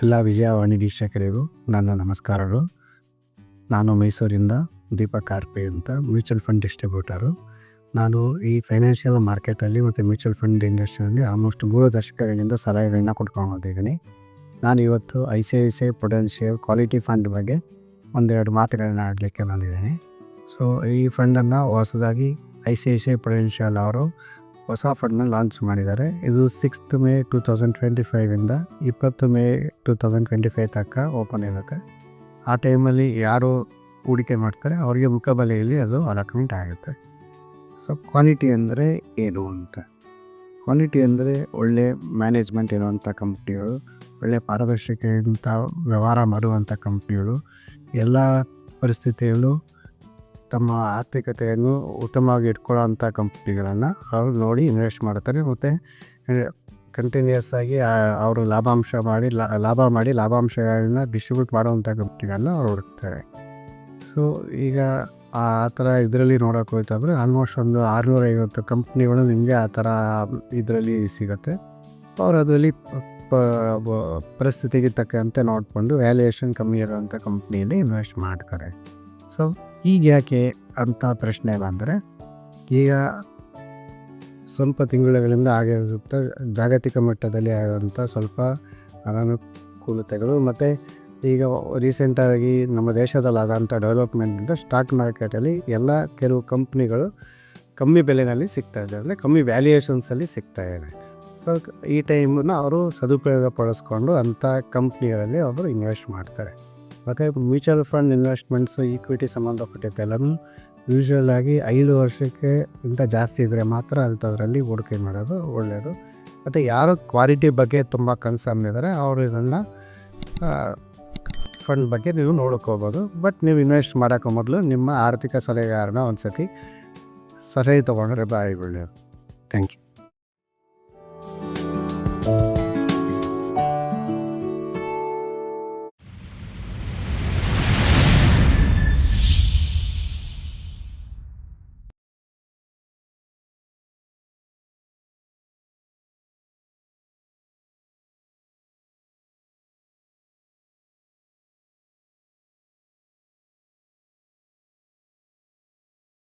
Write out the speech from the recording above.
ಎಲ್ಲ ವಿಜಯವಾಣಿ ವೀಕ್ಷಕರಿಗೂ ನನ್ನ ನಮಸ್ಕಾರಗಳು. ನಾನು ಮೈಸೂರಿಂದ ದೀಪಕ್ ಆರ್ಪಿ ಅಂತ ಮ್ಯೂಚುವಲ್ ಫಂಡ್ ಡಿಸ್ಟ್ರಿಬ್ಯೂಟರು. ನಾನು ಈ ಫೈನಾನ್ಷಿಯಲ್ ಮಾರ್ಕೆಟಲ್ಲಿ ಮತ್ತು ಮ್ಯೂಚುವಲ್ ಫಂಡ್ ಇಂಡಸ್ಟ್ರಿಯಲ್ಲಿ ಆಲ್ಮೋಸ್ಟ್ 3 ದಶಕಗಳಿಂದ ಸಲಹೆಗಳನ್ನ ಕೊಡ್ಕೊಂಡು ಬಂದಿದ್ದೀನಿ. ನಾನು ಇವತ್ತು ICICI ಪ್ರುಡೆನ್ಷಿಯಲ್ ಕ್ವಾಲಿಟಿ ಫಂಡ್ ಬಗ್ಗೆ ಒಂದೆರಡು ಮಾತುಗಳನ್ನ ಆಡಲಿಕ್ಕೆ ಬಂದಿದ್ದೀನಿ. ಸೊ ಈ ಫಂಡನ್ನು ಹೊಸದಾಗಿ ICICI ಪ್ರುಡೆನ್ಷಿಯಲ್ ಅವರು ಹೊಸ ಫಂಡನ್ನ ಲಾಂಚ್ ಮಾಡಿದ್ದಾರೆ. ಇದು 6th May 2025 20 May 2025 ತನಕ ಓಪನ್ ಇರುತ್ತೆ. ಆ ಟೈಮಲ್ಲಿ ಯಾರು ಹೂಡಿಕೆ ಮಾಡ್ತಾರೆ ಅವರಿಗೆ ಮುಖಬಲೆಯಲ್ಲಿ ಅದು ಅಲಾಟ್ಮೆಂಟ್ ಆಗುತ್ತೆ. ಸೊ ಕ್ವಾಲಿಟಿ ಅಂದರೆ ಏನು ಅಂತ, ಕ್ವಾಲಿಟಿ ಅಂದರೆ ಒಳ್ಳೆ ಮ್ಯಾನೇಜ್ಮೆಂಟ್ ಇರುವಂಥ ಕಂಪ್ನಿಗಳು, ಒಳ್ಳೆ ಪಾರದರ್ಶಕತೆಯಿಂದ ವ್ಯವಹಾರ ಮಾಡುವಂಥ ಕಂಪ್ನಿಗಳು, ಎಲ್ಲ ಪರಿಸ್ಥಿತಿಯಲ್ಲೂ ತಮ್ಮ ಆರ್ಥಿಕತೆಯನ್ನು ಉತ್ತಮವಾಗಿ ಇಟ್ಕೊಳ್ಳೋವಂಥ ಕಂಪ್ನಿಗಳನ್ನು ಅವರು ನೋಡಿ ಇನ್ವೆಸ್ಟ್ ಮಾಡ್ತಾರೆ. ಮತ್ತು ಕಂಟಿನ್ಯೂಸ್ ಆಗಿ ಅವರು ಲಾಭ ಮಾಡಿ ಲಾಭಾಂಶಗಳನ್ನ ಡಿಸ್ಟ್ರಿಬ್ಯೂಟ್ ಮಾಡುವಂಥ ಕಂಪ್ನಿಗಳನ್ನ ಅವ್ರು ಹುಡುಕ್ತಾರೆ. ಸೊ ಈಗ ಆ ಥರ ಇದರಲ್ಲಿ ನೋಡೋಕೆ ಹೋಯ್ತಂದರೆ ಆಲ್ಮೋಸ್ಟ್ ಒಂದು 650 ಕಂಪ್ನಿಗಳು ನಿಮಗೆ ಆ ಥರ ಇದರಲ್ಲಿ ಸಿಗುತ್ತೆ. ಅವ್ರು ಅದರಲ್ಲಿ ಪರಿಸ್ಥಿತಿಗೆ ತಕ್ಕಂತೆ ನೋಡಿಕೊಂಡು ವ್ಯಾಲ್ಯೂಯೇಷನ್ ಕಮ್ಮಿ ಇರೋವಂಥ ಕಂಪ್ನಿಯಲ್ಲಿ ಇನ್ವೆಸ್ಟ್ ಮಾಡ್ತಾರೆ. ಸೊ ಈಗ ಯಾಕೆ ಅಂತ ಪ್ರಶ್ನೆ ಬಂದರೆ, ಈಗ ಸ್ವಲ್ಪ ತಿಂಗಳುಗಳಿಂದ ಆಗಿರುತ್ತೆ ಜಾಗತಿಕ ಮಟ್ಟದಲ್ಲಿ ಆಗುವಂಥ ಸ್ವಲ್ಪ ಅನಾನುಕೂಲತೆಗಳು, ಮತ್ತು ಈಗ ರೀಸೆಂಟಾಗಿ ನಮ್ಮ ದೇಶದಲ್ಲಾದಂಥ ಡೆವಲಪ್ಮೆಂಟಿಂದ ಸ್ಟಾಕ್ ಮಾರ್ಕೆಟಲ್ಲಿ ಕೆಲವು ಕಂಪ್ನಿಗಳು ಕಮ್ಮಿ ಬೆಲೆಯಲ್ಲಿ ಸಿಗ್ತಾಯಿದೆ, ಅಂದರೆ ಕಮ್ಮಿ ವ್ಯಾಲ್ಯೂಯೇಷನ್ಸಲ್ಲಿ ಸಿಗ್ತಾಯಿದೆ. ಸೊ ಈ ಟೈಮನ್ನು ಅವರು ಸದುಪಯೋಗ ಪಡಿಸ್ಕೊಂಡು ಅಂಥ ಕಂಪ್ನಿಗಳಲ್ಲಿ ಅವರು ಇನ್ವೆಸ್ಟ್ ಮಾಡ್ತಾರೆ. ಮತ್ತು ಮ್ಯೂಚುವಲ್ ಫಂಡ್ ಇನ್ವೆಸ್ಟ್ಮೆಂಟ್ಸು ಈಕ್ವಿಟಿ ಸಂಬಂಧಪಟ್ಟಿದ್ದೆಲ್ಲನೂ ಯೂಶ್ವಲ್ ಆಗಿ 5 ವರ್ಷಕ್ಕೆ ಇಂಥ ಜಾಸ್ತಿ ಇದ್ದರೆ ಮಾತ್ರ ಅಂಥದ್ರಲ್ಲಿ ಹೂಡಿಕೆ ಮಾಡೋದು ಒಳ್ಳೆಯದು. ಮತ್ತು ಯಾರು ಕ್ವಾಲಿಟಿ ಬಗ್ಗೆ ತುಂಬ ಕನ್ಸರ್ನ್ ಇದ್ದಾರೆ ಅವರು ಇದನ್ನು ಫಂಡ್ ಬಗ್ಗೆ ನೀವು ನೋಡ್ಕೋಬೋದು. ಬಟ್ ನೀವು ಇನ್ವೆಸ್ಟ್ ಮಾಡೋಕ್ಕೂ ಮೊದಲು ನಿಮ್ಮ ಆರ್ಥಿಕ ಸಲಹೆಗಾರನ ಒಂದು ಸತಿ ಸಲಹೆ ತೊಗೊಂಡ್ರೆ ಭಾರಿ ಒಳ್ಳೆಯದು. Thank you.